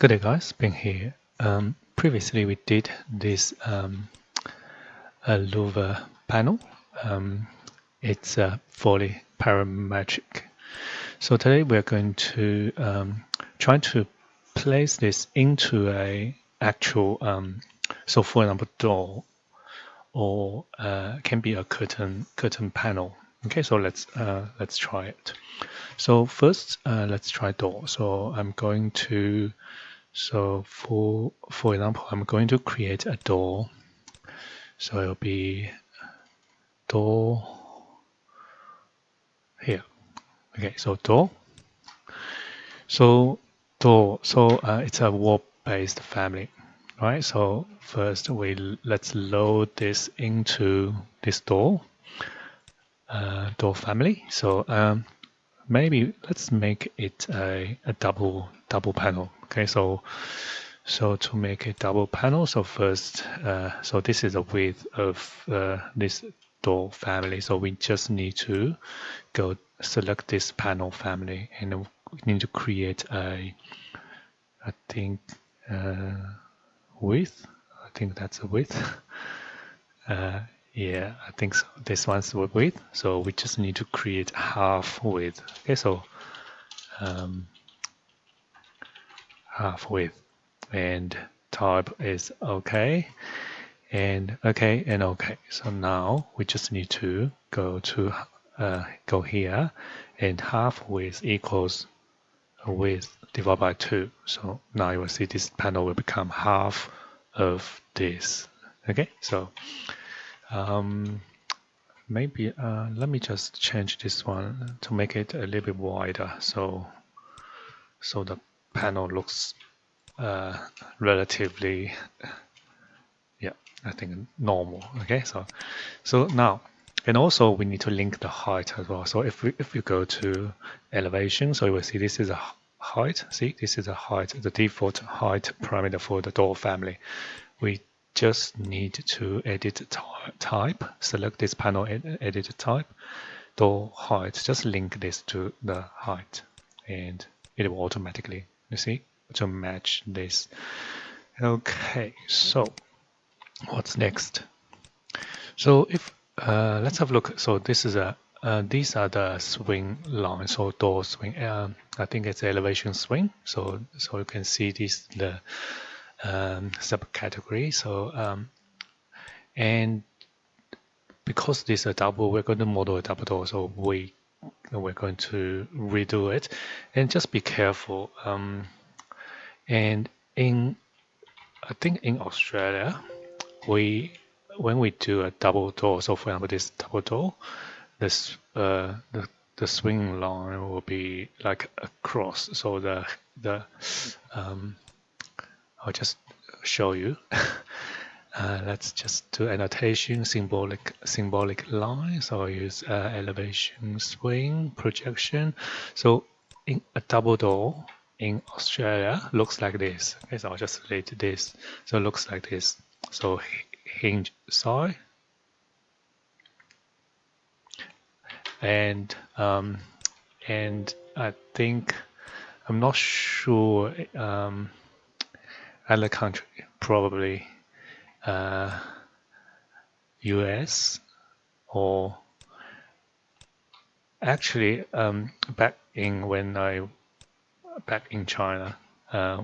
Good day guys, Ben here. Previously we did this a louver panel. It's fully parametric. So today we're going to try to place this into a actual, so for example door, or can be a curtain panel. Okay, so let's try it. So first let's try door. So I'm going to for example, I'm going to create a door. So it'll be door here. Okay, so door. So door. So it's a wall-based family, right? So first let's load this into this door family. So maybe let's make it a double panel. Okay, so to make a double panel, so first, so this is the width of this door family. So we just need to go select this panel family, and we need to create a, I think, width. I think that's a width. Yeah, I think so. This one's width. So we just need to create half width. Okay, so half width, and type is okay, and okay, and okay. So now we just need to go here, and half width equals width divided by 2. So now you will see this panel will become half of this. Okay, so maybe let me just change this one to make it a little bit wider, so the panel looks relatively, yeah, I think normal. Okay, so now, and also we need to link the height as well. So if you go to elevation, so you will see this is a height. See, this is a height, the default height parameter for the door family. We just need to edit type, select this panel, edit type, door height. Just link this to the height, and it will automatically, you see, to match this. Okay, so what's next? So if let's have a look. So this is a these are the swing lines, so door swing. I think it's elevation swing. So you can see this the subcategory. So and because this is a double, we're going to model a double door. So we're going to redo it, and just be careful. And I think in Australia, when we do a double door, so for example this double door, this the swing line will be like a cross. So I'll just show you. Let's just do annotation, symbolic line. So I'll use elevation, swing, projection. So in a double door in Australia looks like this. Okay, so I'll just delete this. So it looks like this. So hinge side, and I think, I'm not sure, other country, probably US, or actually back in China,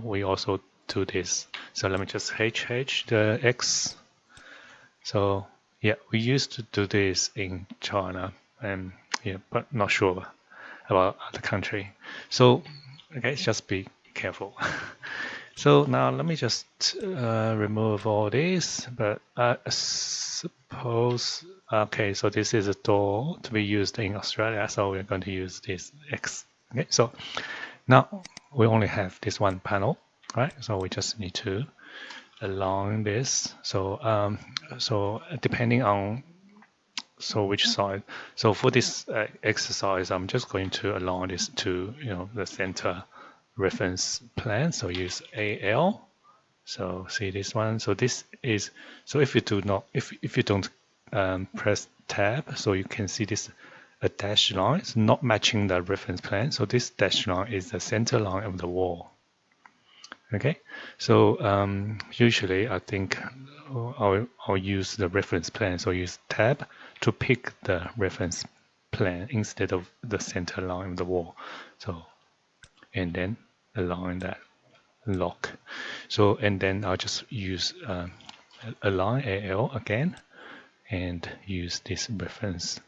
we also do this. So let me just HH the X. So yeah, we used to do this in China, and yeah, but not sure about other country. So okay, just be careful. So now let me just remove all this, but I suppose, okay, so this is a door to be used in Australia, so we're going to use this X. Okay, so now we only have this one panel, right? So we just need to align this. So so depending on which side. So for this exercise, I'm just going to align this to the center reference plane. So use AL. So see this one. So this is, so if you don't press tab, so you can see this a dashed line. It's not matching the reference plane. So this dashed line is the center line of the wall. Okay, so usually I think I'll use the reference plane, so use tab to pick the reference plane instead of the center line of the wall. So, and then align that lock. So, and then I'll just use align AL again and use this reference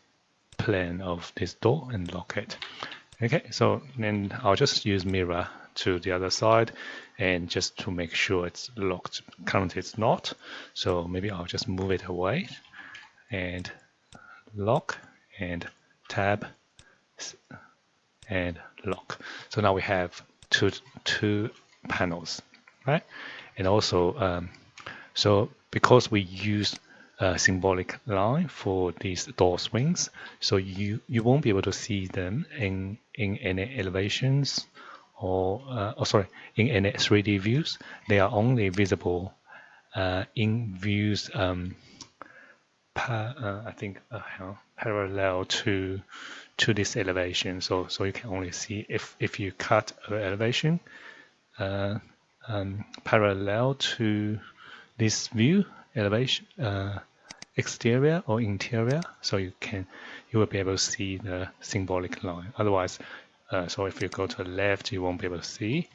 plane of this door and lock it. Okay, so then I'll just use mirror to the other side and just to make sure it's locked. Currently it's not, so maybe I'll just move it away and lock and tab and lock. So now we have two panels, right? And also, so because we use a symbolic line for these door swings, so you won't be able to see them in any elevations or sorry, in any 3D views. They are only visible in views I think parallel to this elevation. So you can only see if you cut an elevation parallel to this view elevation exterior or interior, so you will be able to see the symbolic line. Otherwise, so if you go to the left, you won't be able to see.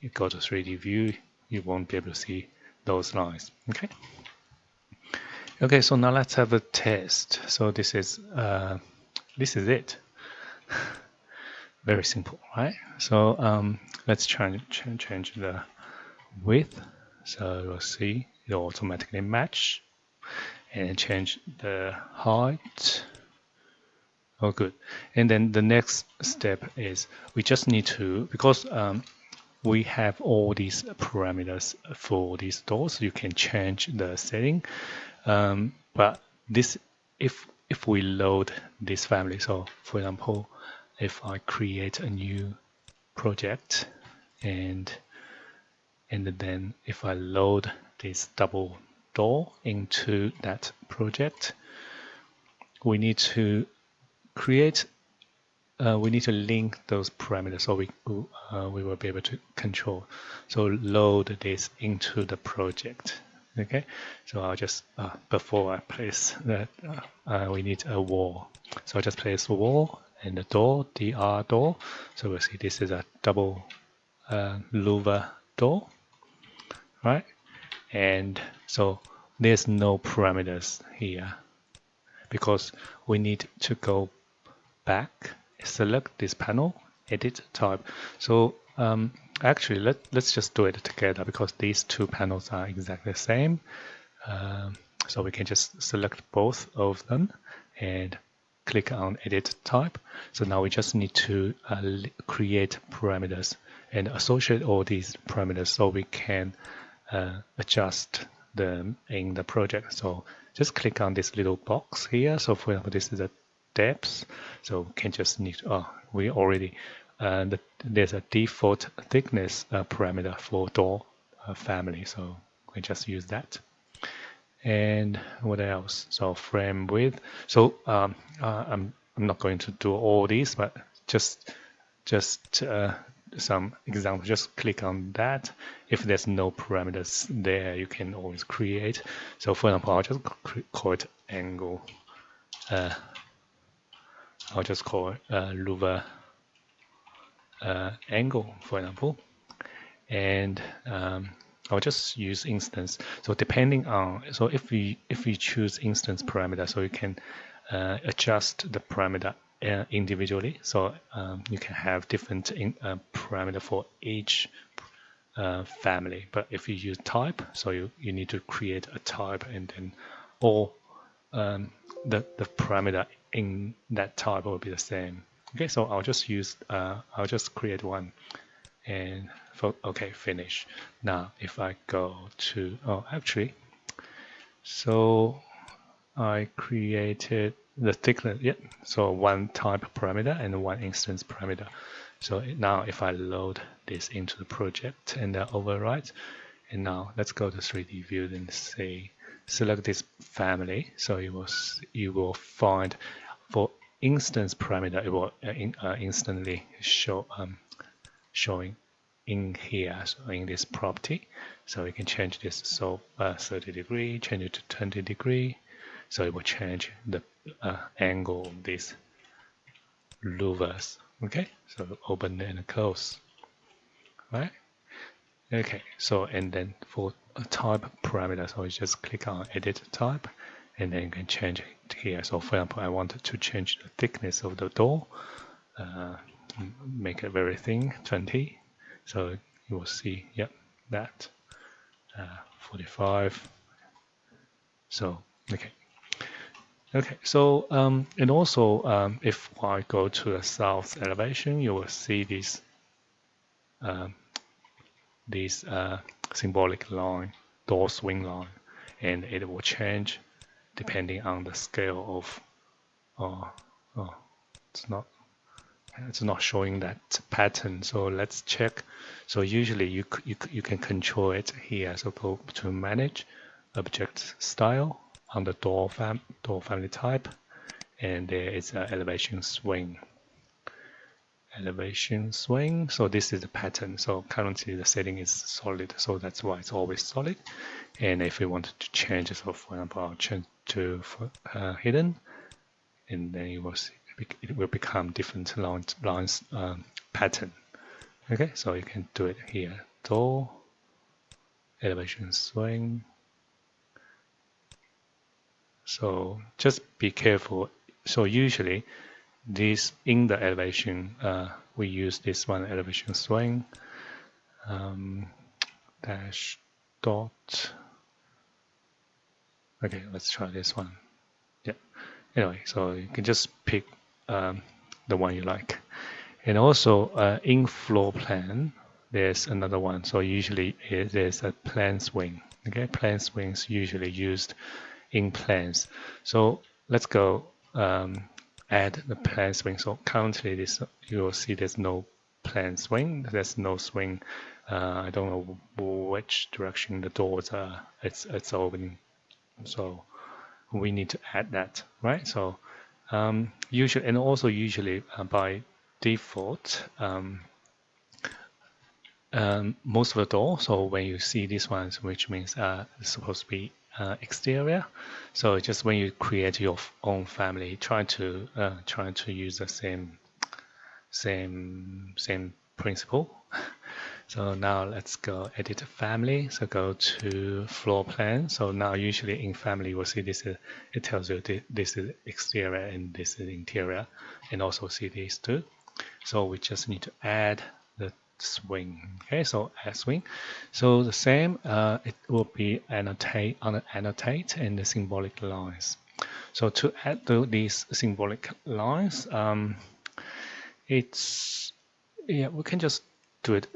You go to 3D view, you won't be able to see those lines. Okay. Okay, so now let's have a test. So this is it. Very simple, right? So let's change the width. So you'll see it will automatically match, and change the height. Oh, good. And then the next step is we just need to, because we have all these parameters for these doors, you can change the setting. But this, if we load this family, so for example, if I create a new project and then if I load this double door into that project, we need to create we need to link those parameters so we will be able to control. So load this into the project. Okay, so I'll just before I place that we need a wall. So I'll just place a wall and the door, DR door. So we'll see this is a double louver door, right? And so there's no parameters here because we need to go back, select this panel, edit type. So actually let's just do it together because these two panels are exactly the same. So we can just select both of them and click on edit type. So now we just need to create parameters and associate all these parameters so we can adjust them in the project. So just click on this little box here. So for example, this is a depth, so we can just need we already there's a default thickness parameter for door family, so we just use that. And what else? So frame width. So I'm not going to do all these, but just some example. Just click on that. If there's no parameters there, you can always create. So for example, I'll just call it angle. I'll just call it louver angle, for example, and I'll just use instance. So depending on, so if we choose instance parameter, so you can adjust the parameter individually. So you can have different parameter for each family. But if you use type, so you need to create a type and then all the parameter in that type will be the same. Okay, so I'll just use I'll just create one and okay, finish. Now if I go to so I created the thickness, so one type parameter and one instance parameter. So now if I load this into the project and overwrite, and now let's go to 3D view and say select this family. So you will find for instance parameter it will instantly showing in here, so in this property. So you can change this, so 30 degree, change it to 20 degree. So it will change the angle of these louvers. Okay, so open and close, right? Okay, so and then for a type parameter, so you just click on edit type, and then you can change it here. So for example, I wanted to change the thickness of the door, make it very thin, 20. So you will see, yep, that 45. So okay. Okay, so and also if I go to the south elevation, you will see this symbolic line, door swing line, and it will change depending on the scale of. Oh, it's not showing that pattern. So let's check. So usually you can control it here. So go to manage, object style on the door family type, and there is an elevation swing. Elevation swing. So this is the pattern. So currently the setting is solid, so that's why it's always solid. And if we wanted to change, so for example, I'll change to hidden, and then you will see it will become different lines pattern. Okay, so you can do it here. Door, elevation swing. So just be careful. So usually this in the elevation, we use this one elevation swing dash dot. Okay, let's try this one. Yeah. Anyway, so you can just pick the one you like. And also in floor plan, there's another one. So usually there's a plan swing. Okay, plan swings usually used in plans. So let's go add the plan swing. So currently this you will see there's no plan swing. There's no swing. I don't know which direction the doors are. It's opening. So we need to add that, right? So usually, and also usually by default, most of the door. So when you see these ones, which means it's supposed to be exterior. So just when you create your own family, try to use the same principle. So now let's go edit family. So go to floor plan. So now usually in family you will see this. It tells you this is exterior and this is interior, and also see these two. So we just need to add the swing. Okay, so add swing. So the same. It will be annotate and the symbolic lines. So to add these symbolic lines, we can just do it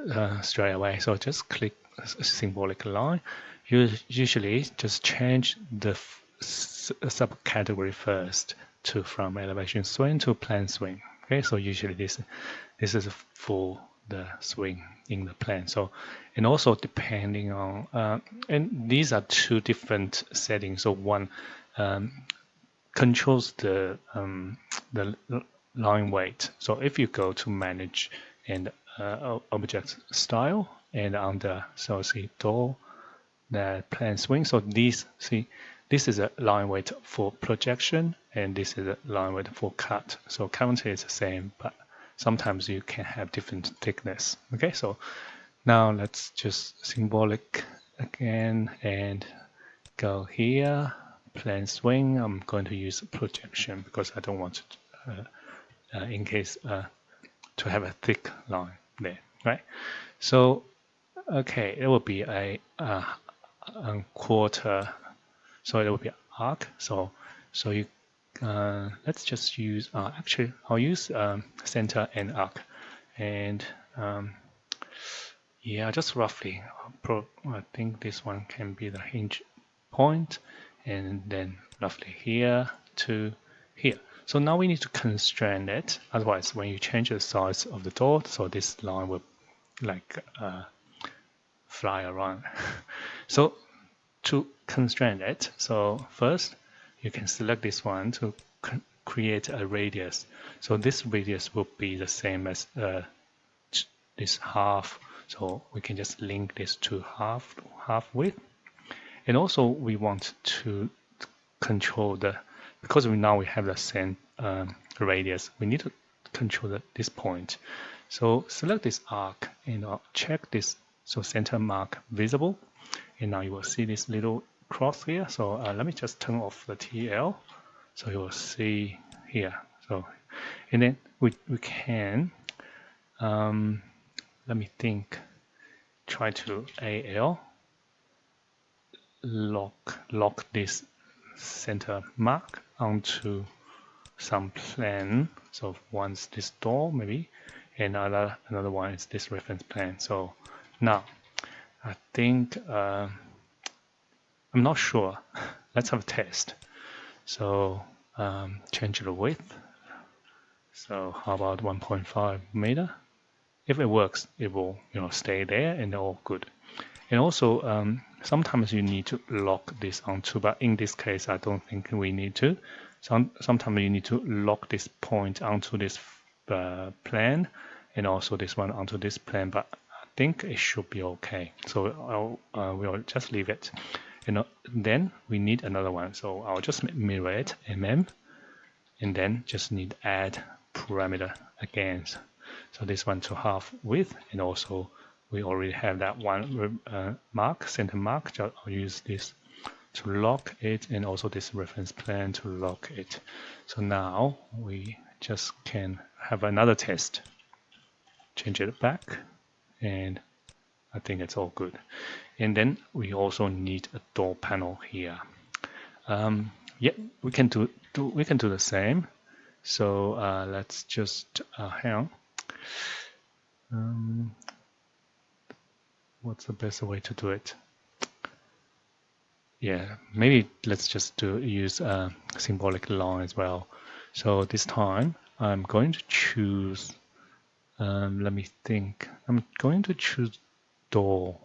straight away. So just click symbolic line. Usually just change the subcategory first from elevation swing to plan swing. Okay, so usually this is for the swing in the plan. So, and also depending on and these are two different settings. So one controls the line weight. So if you go to manage and object style, and under see door, the plan swing. So this is a line weight for projection, and this is a line weight for cut. So currently it's the same, but sometimes you can have different thickness. Okay, so now let's just symbolic again and go here. Plan swing. I'm going to use projection because I don't want to, in case to have a thick line there, right? So, okay, it will be a quarter. So it will be arc. So you let's just use actually I'll use center and arc, and yeah, just roughly. I think this one can be the hinge point, and then roughly here to here. So now we need to constrain it. Otherwise, when you change the size of the door, so this line will like fly around. So to constrain it, so first you can select this one to create a radius. So this radius will be the same as this half. So we can just link this to half width. And also we want to control because now we have the same radius, we need to control this point. So select this arc and check this, so center mark visible. And now you will see this little cross here. So let me just turn off the TL. So you will see here. So, and then we can, let me think, try to AL, lock this center mark onto some plane. So one's this door maybe, and another one is this reference plane. So now I think I'm not sure. Let's have a test. So change the width. So how about 1.5 meter? If it works, it will stay there and all good. And also sometimes you need to lock this onto, but in this case I don't think we need to. Sometimes you need to lock this point onto this plane, and also this one onto this plane, but I think it should be okay. So we'll just leave it. Then we need another one, so I'll just mirror it, mm, and then just need add parameter again. So this one to half width, and also we already have that one mark, center mark. I'll use this to lock it, and also this reference plane to lock it. So now we just can have another test. Change it back, and I think it's all good. And then we also need a door panel here. Yeah, we can do the same. So let's just hang on. What's the best way to do it? Yeah, maybe let's just use a symbolic line as well. So this time I'm going to choose, let me think, I'm going to choose door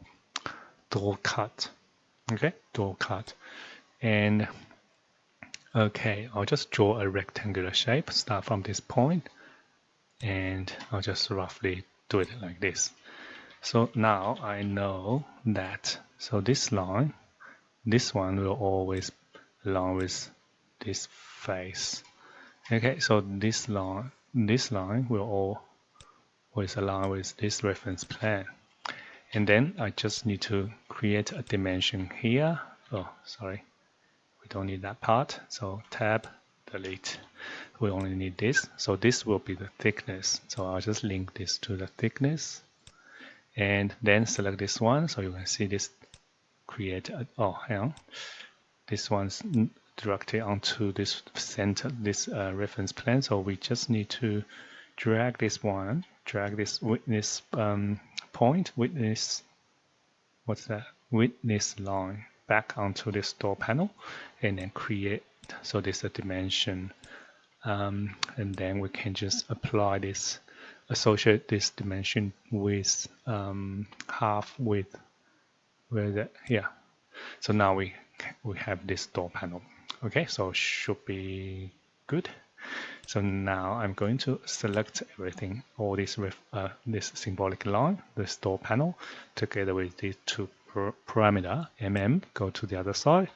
cut. Okay, door cut. And okay, I'll just draw a rectangular shape, start from this point, and I'll just roughly do it like this. So now I know that, so this line, this one will always align with this face. Okay, so this line will always align with this reference plane. And then I just need to create a dimension here. Oh, sorry, we don't need that part. So tab, delete. We only need this. So this will be the thickness. So I'll just link this to the thickness. And then select this one. So you can see this create, oh, hang on. This one's directly onto this center, this reference plane. So we just need to drag this witness point, witness line back onto this door panel, and then create, so this is a dimension, and then we can just apply this, associate this dimension with half width, where that here. So now we have this door panel. Okay, so should be good. So now I'm going to select everything, all this this symbolic line, this door panel, together with these two parameter, mm, go to the other side.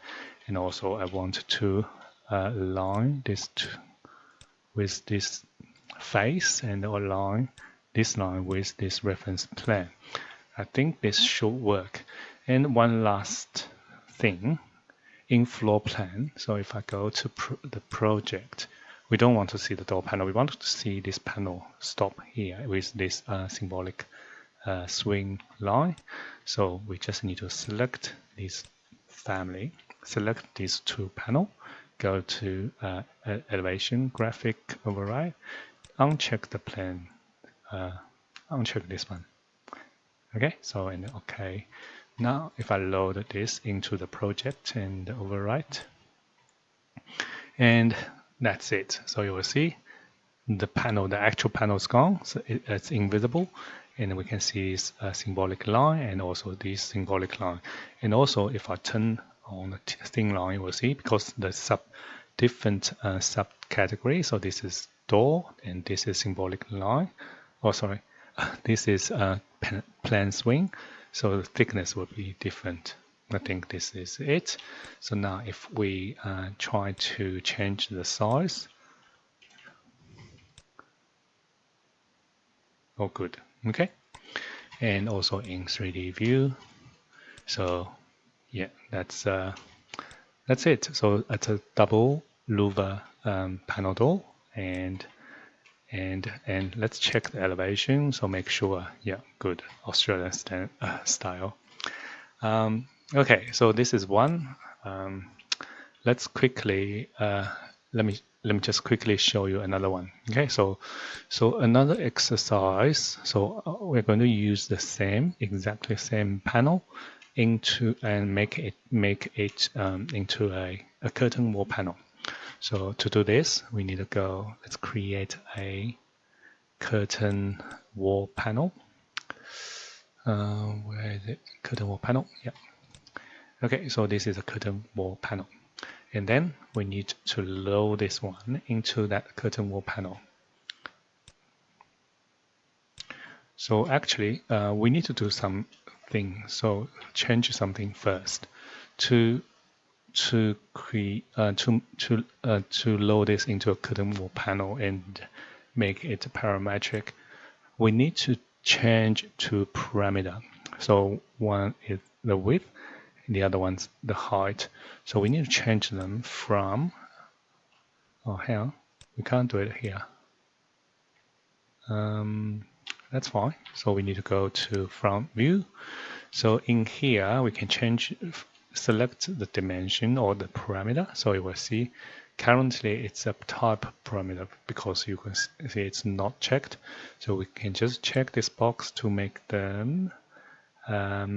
And also I want to align this with this face, and align this line with this reference plane. I think this should work. And one last thing, in floor plan, so if I go to the project, we don't want to see the door panel. We want to see this panel stop here with this symbolic swing line. So we just need to select this family, select these two panel, go to elevation, graphic override, uncheck the plane, uncheck this one. Okay, so and okay. Now if I load this into the project and overwrite, and that's it. So you will see the panel, the actual panel is gone, so it's invisible, and we can see this symbolic line and also this symbolic line. And also if I turn on the thin line, you will see, because the different subcategory, so this is door and this is symbolic line, oh sorry, this is plan swing, so the thickness will be different. I think this is it. So now if we try to change the size, oh good, okay. And also in 3D view. So yeah, that's it. So it's a double louver panel door, and let's check the elevation. So make sure, yeah, good Australian style. Okay, so this is one. Let's quickly let me just quickly show you another one. Okay, so another exercise. So we're going to use the exactly same panel into and make it into a curtain wall panel. So to do this, we need to go. Let's create a curtain wall panel. Where is it? Curtain wall panel. Yeah. Okay, so this is a curtain wall panel. And then we need to load this one into that curtain wall panel. So actually, we need to do something. So change something first to load this into a curtain wall panel and make it parametric. We need to change two parameter. So one is the width, and the other one's the height. So we need to change them from, oh hang on, we can't do it here. That's fine. So we need to go to front view. So in here we can select the dimension or the parameter. So you will see currently it's a type parameter because you can see it's not checked. So we can just check this box to make them a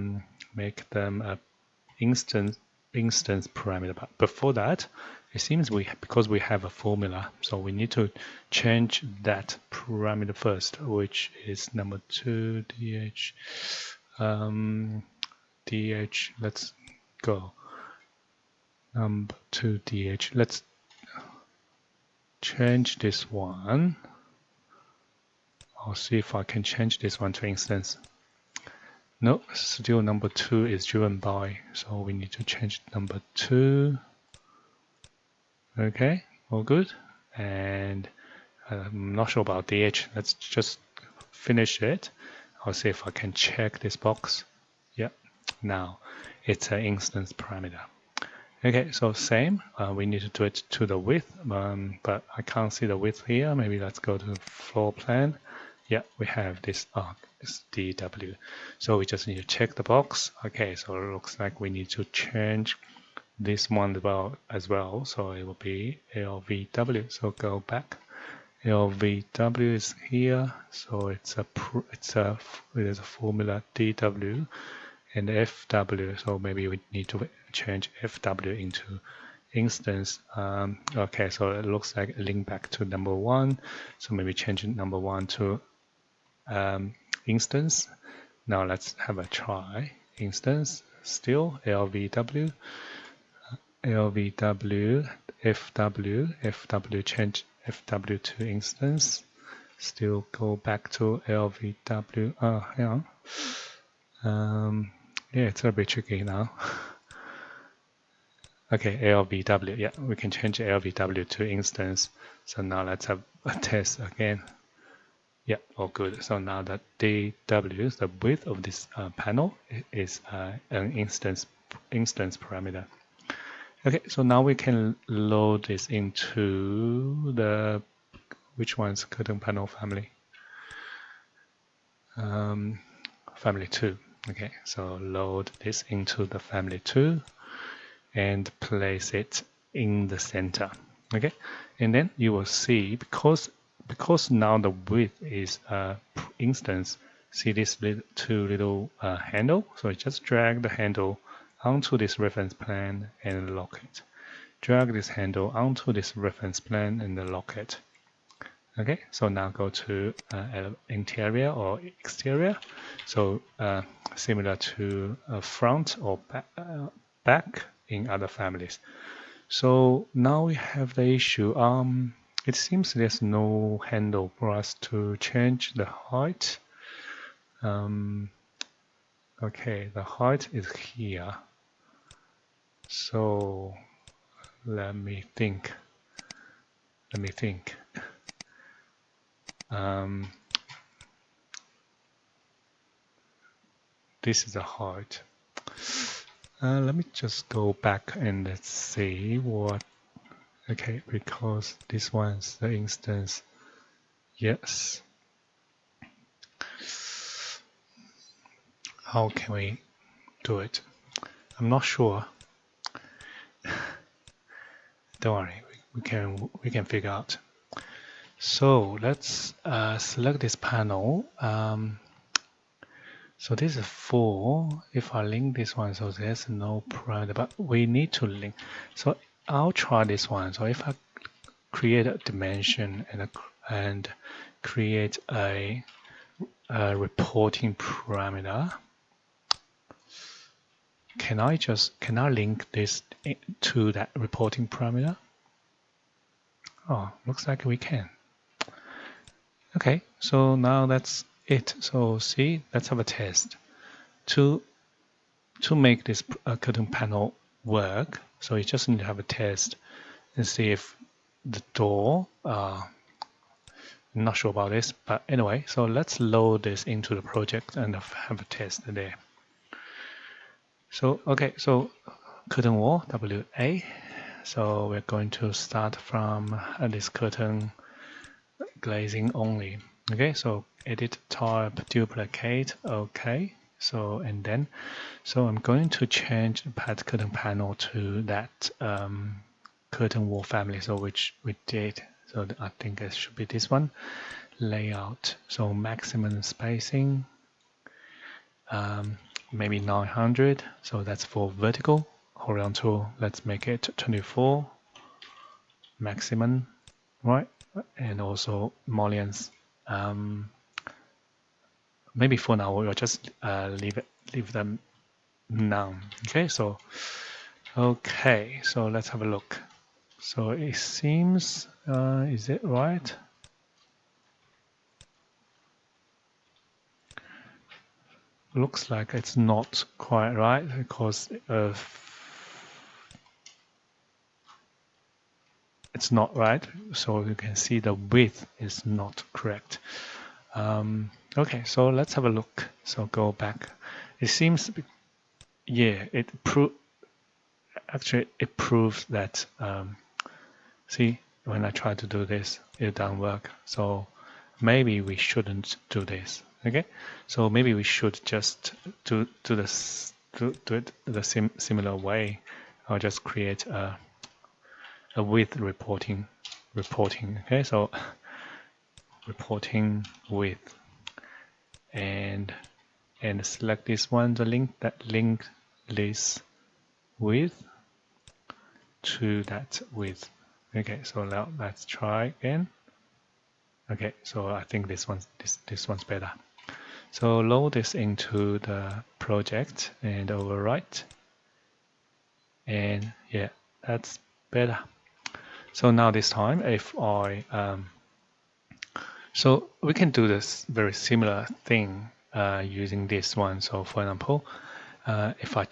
instance parameter. But before that, it seems because we have a formula, so we need to change that parameter first, which is number 2 dh. Dh. Let's go. Number 2 dh. Let's change this one. I'll see if I can change this one to instance. No, still number 2 is driven by, so we need to change number 2. Okay, all good. And I'm not sure about DH. Let's just finish it. I'll see if I can check this box. Yep, now it's an instance parameter. Okay, so same. We need to do it to the width, but I can't see the width here. Maybe let's go to the floor plan. Yeah, we have this it's DW. So we just need to check the box. Okay, so it looks like we need to change this one as well. So it will be LVW. So go back. LVW is here. So it is a formula DW and FW. So maybe we need to change FW into instance. Okay, so it looks like a link back to number 1. So maybe change number 1 to instance. Now let's have a try. Instance, still LVW, LVW, FW, change FW to instance. Still go back to LVW. Hang on. Yeah, it's a bit tricky now. Okay, LVW. Yeah, we can change LVW to instance. So now let's have a test again. Yeah, all good. So now that DW, the width of this panel, is an instance parameter. Okay, so now we can load this into the which one's curtain panel family? Family 2. Okay, so load this into the family 2 and place it in the center. Okay, and then you will see because now the width is instance, see this two little handle. So just drag the handle onto this reference plane and lock it. Drag this handle onto this reference plane and lock it. Okay, so now go to interior or exterior. So similar to front or back in other families. So now we have the issue. It seems there's no handle for us to change the height. Okay, the height is here. So let me think. This is the height. Let me just go back and let's see what. Okay, because this one's the instance. Yes. How can we do it? I'm not sure. Don't worry, we can figure out. So let's select this panel. So this is 4. If I link this one, so there's no parameter, but we need to link. So I'll try this one. So if I create a dimension and create a reporting parameter, can I link this to that reporting parameter? Oh, looks like we can. Okay, so now that's it. So see, let's have a test. To make this curtain panel work, so you just need to have a test and see if the door, I'm not sure about this, but anyway, so let's load this into the project and have a test there. So, okay, so curtain wall, WA. So we're going to start from this curtain glazing only. Okay, so edit type duplicate. Okay, so and then so I'm going to change the pad curtain panel to that curtain wall family, so which we did. So I think it should be this one. Layout, so maximum spacing, maybe 900. So that's for vertical. Horizontal, let's make it 24 maximum, right? And also mullions. Maybe for now we'll just leave them none. Okay, so let's have a look. So it seems, is it right? Looks like it's not quite right because it's not right. So you can see the width is not correct. Okay, so let's have a look. So go back. It seems, yeah, actually it proves that. See, when I try to do this, it doesn't work. So maybe we shouldn't do this. Okay, so maybe we should just do it the similar way. I'll just create a width reporting. Okay, so reporting width and select this one, the link this width to that width. Okay, so now let's try again. Okay, so I think this one's better. So load this into the project and overwrite. And yeah, that's better. So now this time, if I so we can do this very similar thing using this one. So for example, if I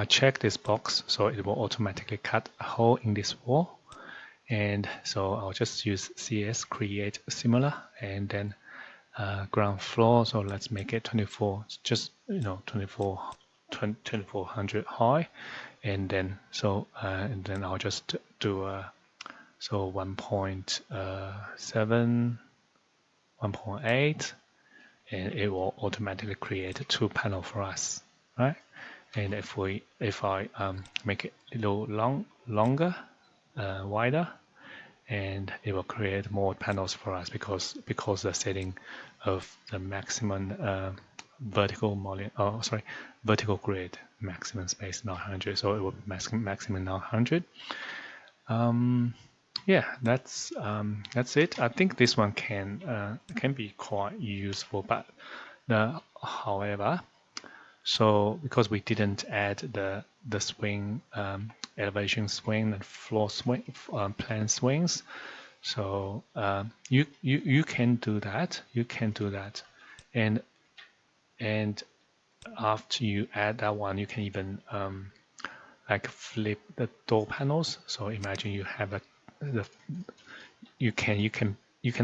check this box, so it will automatically cut a hole in this wall. And so I'll just use CS create similar and then ground floor. So let's make it 24, just 2400 high, and then and then I'll just do so 1.7, 1.8, and it will automatically create 2 panel for us, right? And if I make it a little longer, wider, and it will create more panels for us because the setting of the maximum vertical grid maximum space 900, so it will be maximum 900. Yeah, that's it. I think this one can be quite useful, but however, so because we didn't add the swing, elevation swing and floor swing, plan swings, so you can do that. And And after you add that one, you can even like flip the door panels. So imagine you have you can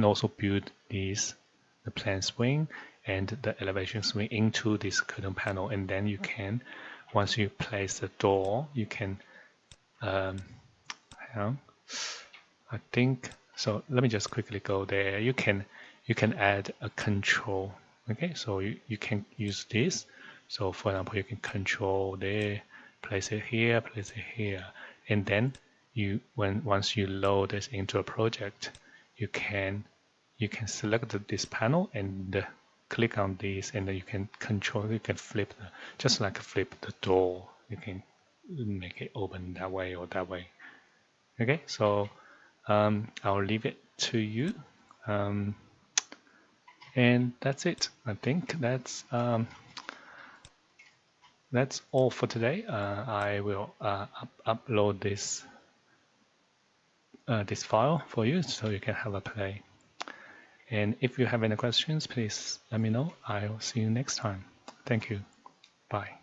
also build the plan swing and the elevation swing into this curtain panel, and then you can, once you place the door, you can I think so. Let me just quickly go there. You can add a control. Okay, so you can use this. So for example, you can control there, place it here, and then once you load this into a project, you can select this panel and click on this, and then you can control. You can flip just like flip the door. You can make it open that way or that way. Okay, so I'll leave it to you. And that's it. I think that's all for today. I will upload this this file for you so you can have a play. And if you have any questions, please let me know. I'll see you next time. Thank you. Bye.